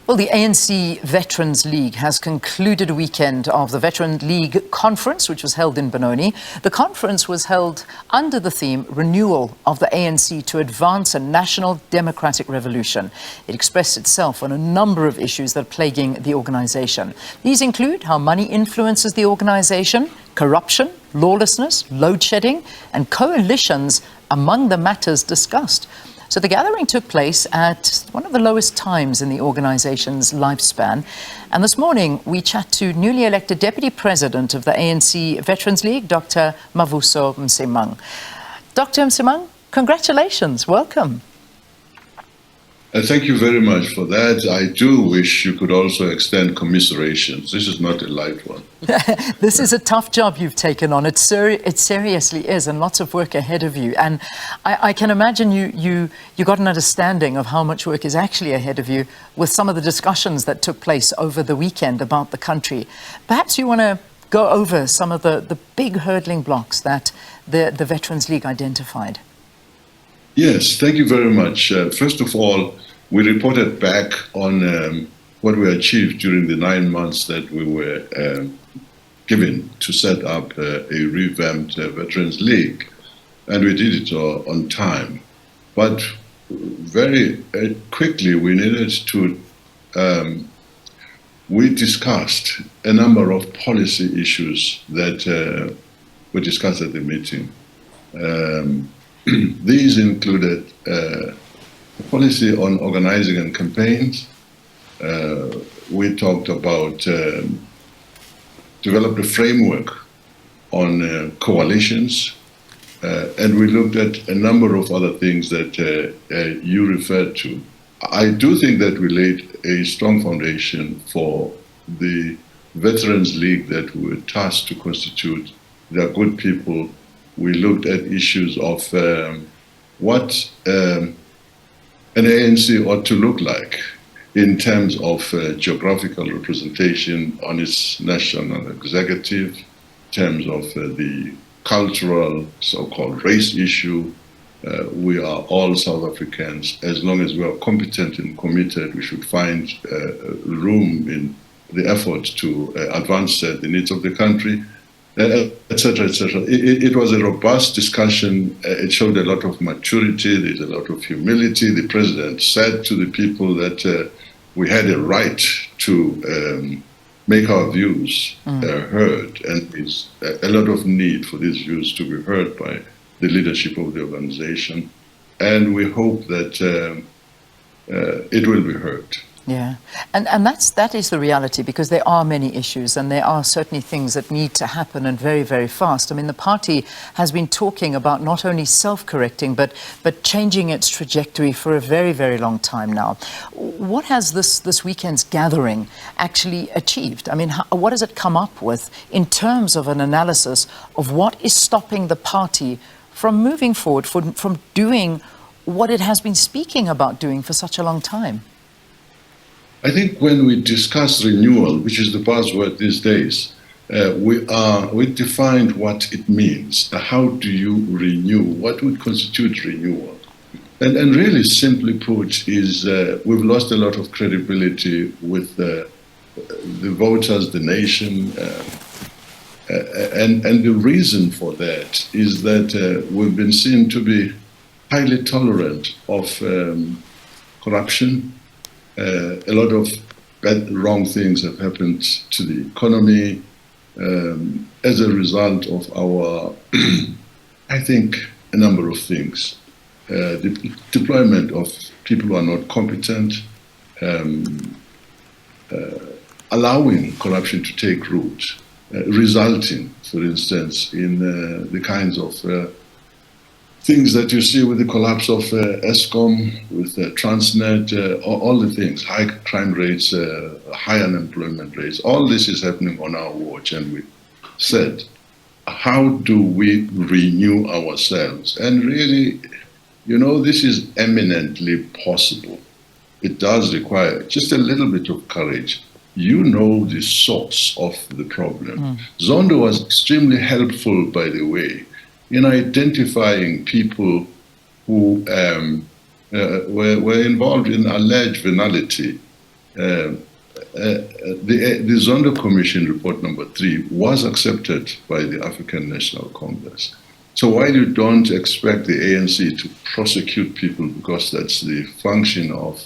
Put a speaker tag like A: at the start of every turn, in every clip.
A: Well, the ANC Veterans League has concluded a weekend of the Veterans League conference, which was held in Benoni. The conference was held under the theme Renewal of the ANC to Advance a National Democratic Revolution. It expressed itself on a number of issues that are plaguing the organization. These include how money influences the organization, corruption, lawlessness, load shedding, and coalitions among the matters discussed. So the gathering took place at one of the lowest times in the organization's lifespan. And this morning, we chat to newly elected Deputy President of the ANC Veterans League, Dr. Mavuso Msimang. Dr. Msimang, congratulations. Welcome.
B: Thank you very much for that. I do wish you could also extend commiserations. This is not a light one.
A: This is a tough job you've taken on. It seriously is, and lots of work ahead of you. And I can imagine you got an understanding of how much work is actually ahead of you with some of the discussions that took place over the weekend about the country. Perhaps you want to go over some of the big hurdling blocks that the Veterans League identified.
B: Yes, thank you very much. First of all, we reported back on what we achieved during the 9 months that we were given to set up a revamped Veterans League, and we did it on time. But very quickly, we needed to, we discussed a number of policy issues that were discussed at the meeting. These included policy on organizing and campaigns. We talked about developed a framework on coalitions, and we looked at a number of other things that you referred to. I do think that we laid a strong foundation for the Veterans League that we were tasked to constitute. They are good people. We looked at issues of what an ANC ought to look like in terms of geographical representation on its national executive, in terms of the cultural so-called race issue. We are all South Africans. As long as we are competent and committed, we should find room in the effort to advance the needs of the country. Etc., etc. It was a robust discussion. It showed a lot of maturity. There's a lot of humility. The president said to the people that we had a right to make our views heard, and there's a lot of need for these views to be heard by the leadership of the organization. And we hope that it will be heard.
A: Yeah, and that is the reality, because there are many issues and there are certainly things that need to happen, and very, very fast. I mean, the party has been talking about not only self-correcting but changing its trajectory for a very, very long time now. What has this weekend's gathering actually achieved? I mean, what has it come up with in terms of an analysis of what is stopping the party from moving forward, from doing what it has been speaking about doing for such a long time?
B: I think when we discuss renewal, which is the buzzword these days, we defined what it means. How do you renew? What would constitute renewal? And really simply put is we've lost a lot of credibility with the voters, the nation. And the reason for that is that we've been seen to be highly tolerant of corruption. A lot of wrong things have happened to the economy as a result of our, I think, a number of things. The deployment of people who are not competent, allowing corruption to take root, resulting, for instance, in the kinds of things that you see with the collapse of Eskom, with Transnet, all the things, high crime rates, high unemployment rates. All this is happening on our watch, and we said, how do we renew ourselves? And really, you know, this is eminently possible. It does require just a little bit of courage. You know the source of the problem. Zondo was extremely helpful, by the way, in identifying people who were involved in alleged venality the Zondo Commission report number 3 was accepted by the African National Congress. So while you don't expect the ANC to prosecute people because that's the function of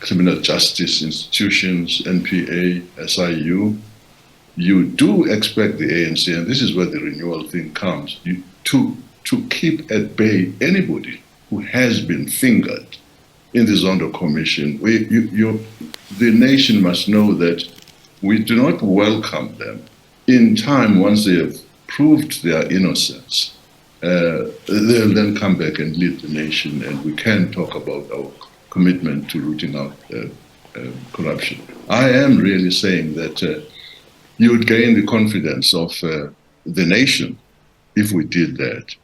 B: criminal justice institutions, NPA, SIU, you do expect the ANC, and this is where the renewal thing comes, to keep at bay anybody who has been fingered in the Zondo Commission. The nation must know that we do not welcome them. In time, once they have proved their innocence, they'll then come back and lead the nation, and we can talk about our commitment to rooting out corruption. I am really saying that you would gain the confidence of the nation if we did that.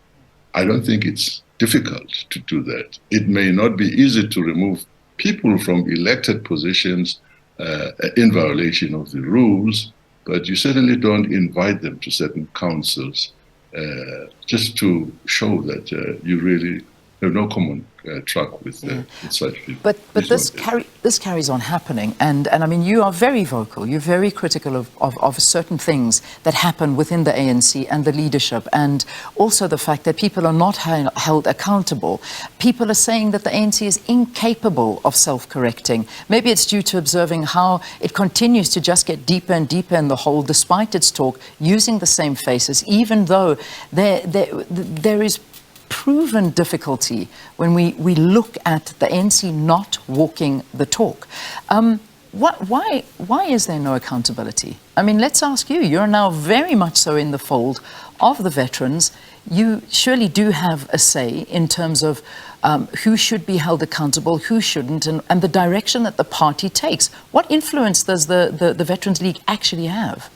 B: I don't think it's difficult to do that. It may not be easy to remove people from elected positions in violation of the rules, but you certainly don't invite them to certain councils just to show that you really have no common track with such people.
A: But this carries on happening, and I mean, you are very vocal, you're very critical of certain things that happen within the ANC and the leadership, and also the fact that people are not held accountable. People are saying that the ANC is incapable of self-correcting. Maybe it's due to observing how it continues to just get deeper and deeper in the hole, despite its talk, using the same faces, even though there is proven difficulty when we look at the ANC not walking the talk. Why is there no accountability? I mean, let's ask you. You're now very much so in the fold of the veterans. You surely do have a say in terms of who should be held accountable, who shouldn't, and the direction that the party takes. What influence does the Veterans League actually have?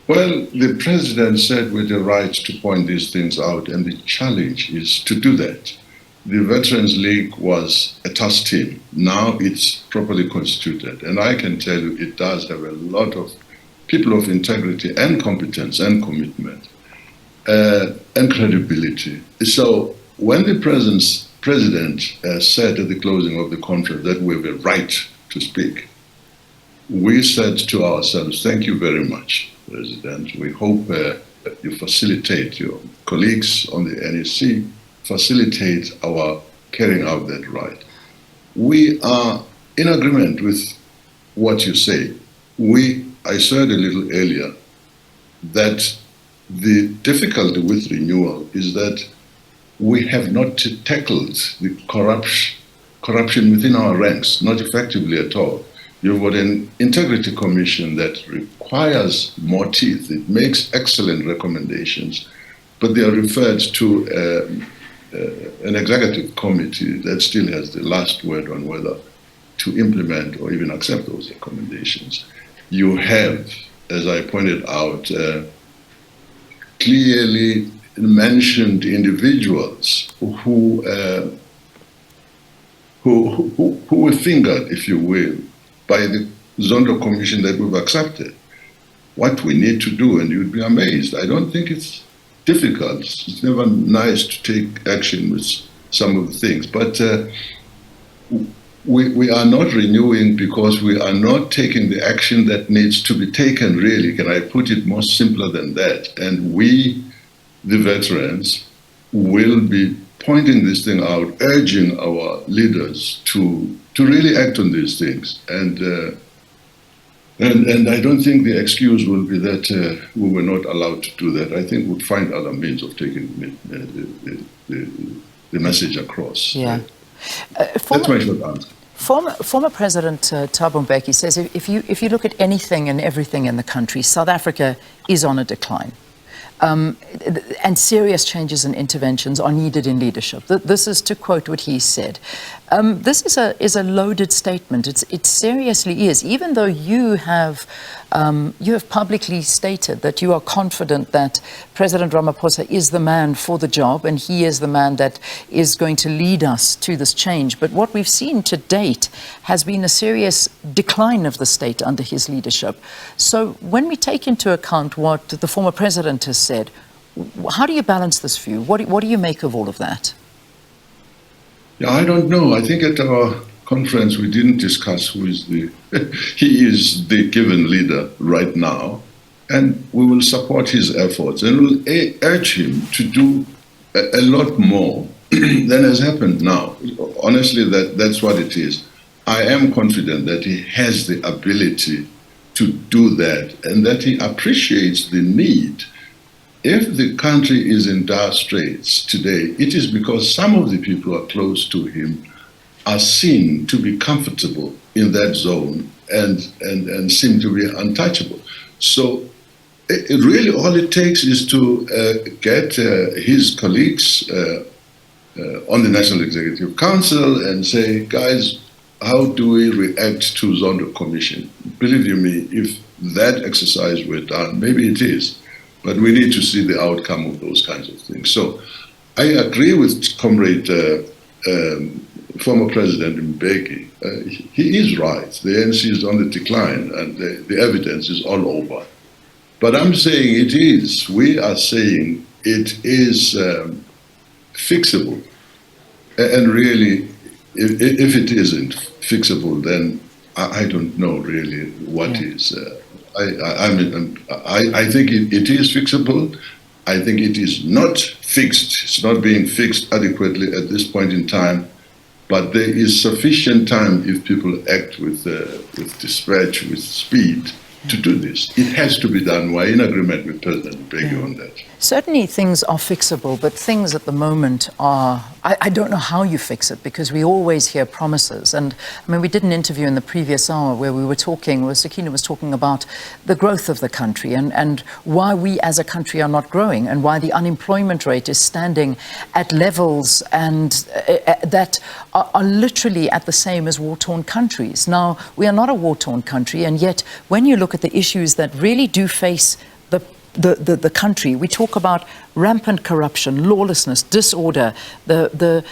B: Well, the president said with the right to point these things out, and the challenge is to do that. The Veterans League was a task team. Now it's properly constituted, and I can tell you it does have a lot of people of integrity and competence and commitment and credibility. So when the president said at the closing of the conference that we have a right to speak, we said to ourselves, thank you very much, President. We hope you facilitate, your colleagues on the NEC, facilitate our carrying out that right. We are in agreement with what you say. I said a little earlier that the difficulty with renewal is that we have not tackled the corruption within our ranks, not effectively at all. You've got an integrity commission that requires more teeth. It makes excellent recommendations, but they are referred to an executive committee that still has the last word on whether to implement or even accept those recommendations. You have, as I pointed out, clearly mentioned individuals who were fingered, if you will, by the Zondo Commission that we've accepted. What we need to do, and you'd be amazed, I don't think it's difficult. It's never nice to take action with some of the things, but we are not renewing because we are not taking the action that needs to be taken, really. Can I put it more simpler than that? And we, the veterans, will be pointing this thing out, urging our leaders to really act on these things. And I don't think the excuse will be that we were not allowed to do that. I think we'll find other means of taking the message across.
A: Yeah.
B: That's my short answer.
A: Former President Thabo Mbeki says if you look at anything and everything in the country, South Africa is on a decline. And serious changes and interventions are needed in leadership. This is to quote what he said. This is a loaded statement. It seriously is. Even though you have publicly stated that you are confident that President Ramaphosa is the man for the job and he is the man that is going to lead us to this change. But what we've seen to date has been a serious decline of the state under his leadership. So when we take into account what the former president has said, how do you balance this view? What do you make of all of that?
B: Yeah, I don't know. I think at our conference, we didn't discuss who is the, he is the given leader right now, and we will support his efforts and we'll urge him to do a lot more than has happened now. Honestly, that's what it is. I am confident that he has the ability to do that and that he appreciates the need. If the country is in dire straits today, it is because some of the people who are close to him are seen to be comfortable in that zone and seem to be untouchable. So really all it takes is to get his colleagues on the National Executive Council and say, guys, how do we react to Zondo Commission? Believe you me, if that exercise were done, maybe it is, but we need to see the outcome of those kinds of things. So I agree with Comrade former President Mbeki. He is right. The ANC is on the decline and the evidence is all over. But I'm saying it is. We are saying it is fixable. And really, if it isn't fixable, then I don't know really what is. I think it is fixable. I think it is not fixed. It's not being fixed adequately at this point in time. But there is sufficient time if people act with dispatch, with speed, to do this. It has to be done. We're in agreement with President Mbeki on that.
A: Certainly things are fixable, but things at the moment are, I don't know how you fix it, because we always hear promises. And I mean, we did an interview in the previous hour where we were talking, where Sakina was talking about the growth of the country and why we as a country are not growing and why the unemployment rate is standing at levels and that are literally at the same as war-torn countries. Now, we are not a war-torn country, and yet when you look at the issues that really do face the country, we talk about rampant corruption, lawlessness, disorder, the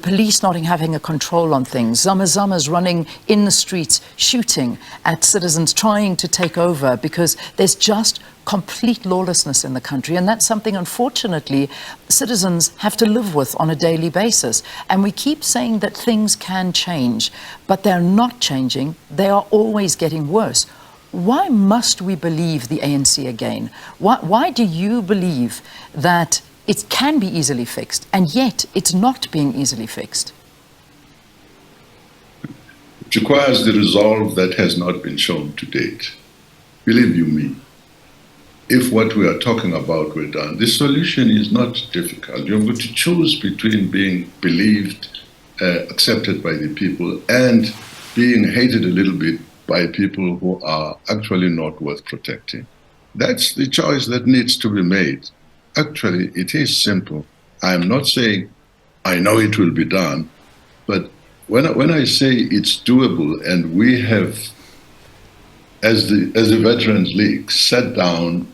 A: police not having a control on things, zama-zamas running in the streets, shooting at citizens, trying to take over, because there's just complete lawlessness in the country. And that's something, unfortunately, citizens have to live with on a daily basis. And we keep saying that things can change, but they're not changing. They are always getting worse. Why must we believe the ANC again? Why do you believe that it can be easily fixed, and yet it's not being easily fixed?
B: It requires the resolve that has not been shown to date. Believe you me, if what we are talking about were done, the solution is not difficult. You're going to choose between being believed, accepted by the people, and being hated a little bit by people who are actually not worth protecting. That's the choice that needs to be made. Actually, it is simple. I'm not saying I know it will be done, but when I say it's doable, and we have, as the Veterans League, sat down,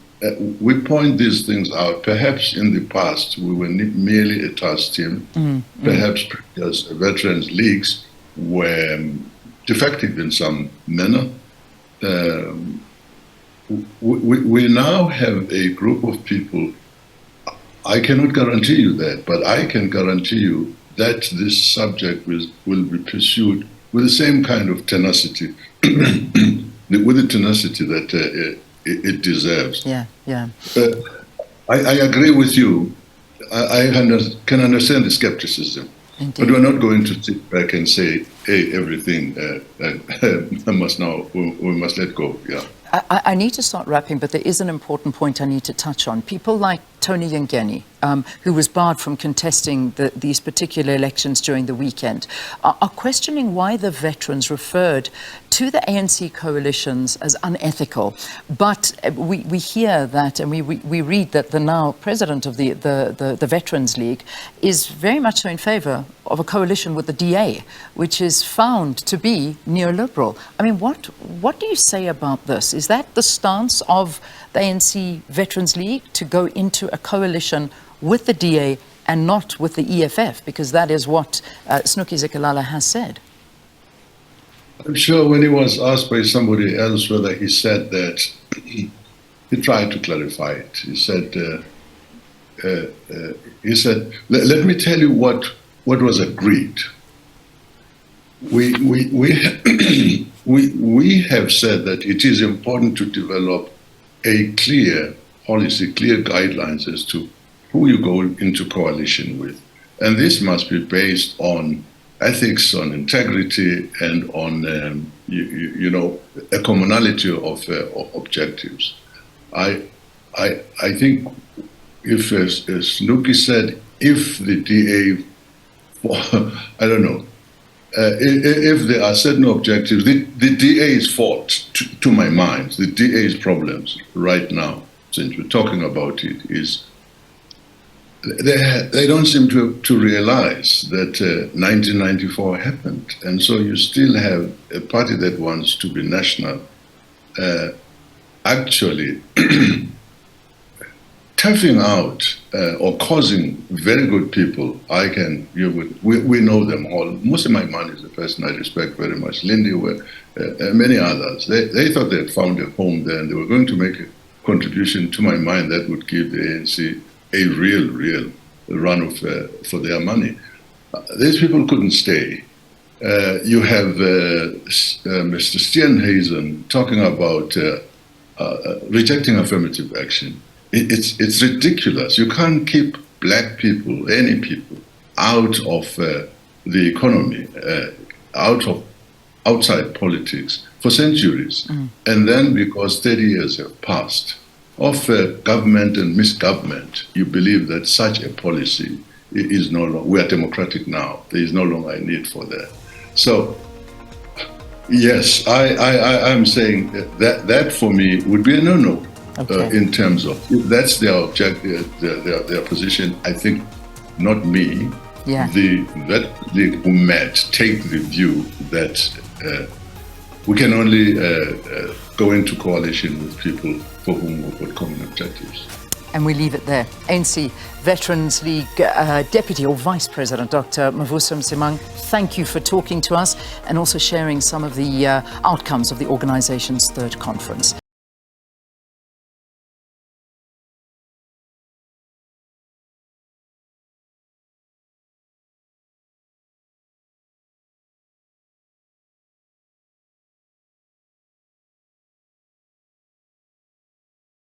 B: we point these things out. Perhaps in the past we were merely a task team. Perhaps previous Veterans Leagues were defective in some manner. We now have a group of people. I cannot guarantee you that, but I can guarantee you that this subject will be pursued with the same kind of tenacity, with the tenacity that it deserves.
A: Yeah.
B: I agree with you. I can understand the skepticism. Indeed. But we're not going to sit back and say, hey, everything we must let go. Yeah.
A: I need to start wrapping, but there is an important point I need to touch on. People like Tony Yengeni, who was barred from contesting these particular elections during the weekend, are questioning why the veterans referred to the ANC coalitions as unethical. But we hear that, and we read that the now president of the Veterans League is very much so in favour of a coalition with the DA, which is found to be neoliberal. I mean, what do you say about this? Is that the stance of the ANC Veterans League, to go into a coalition with the DA and not with the EFF? Because that is what Snooky Zikalala has said.
B: I'm sure when he was asked by somebody else whether he said that, he tried to clarify it. He said, let me tell you what was agreed. we have said that it is important to develop a clear policy, clear guidelines as to who you go into coalition with. And this must be based on ethics, on integrity, and on, a commonality of objectives. I think if, as Nuki said, if the DA, I don't know, if there are certain objectives, the DA's fault, to my mind, the DA's problems right now, since we're talking about it, is they don't seem to realize that 1994 happened. And so you still have a party that wants to be national, actually toughing out or causing very good people. We know them all. Mavuso Msimang is a person I respect very much. Lindy, many others. They thought they had found a home there, and they were going to make a contribution, to my mind, that would give the ANC a real run for their money. These people couldn't stay. You have Mr. Steenhuisen talking about rejecting affirmative action. It's ridiculous. You can't keep black people, any people, out of the economy, outside politics for centuries. And then because 30 years have passed of government and misgovernment, you believe that such a policy is no longer, we are democratic now, there is no longer a need for that. So, yes, I'm saying that for me would be a no-no. Okay. In terms of, if that's their objective, their position, I think not me.
A: Yeah.
B: The who met take the view that we can only go into coalition with people for whom we've got common objectives.
A: And we leave it there. ANC Veterans League Deputy or Vice President Dr. Mavuso Msimang, thank you for talking to us and also sharing some of the outcomes of the organization's third conference.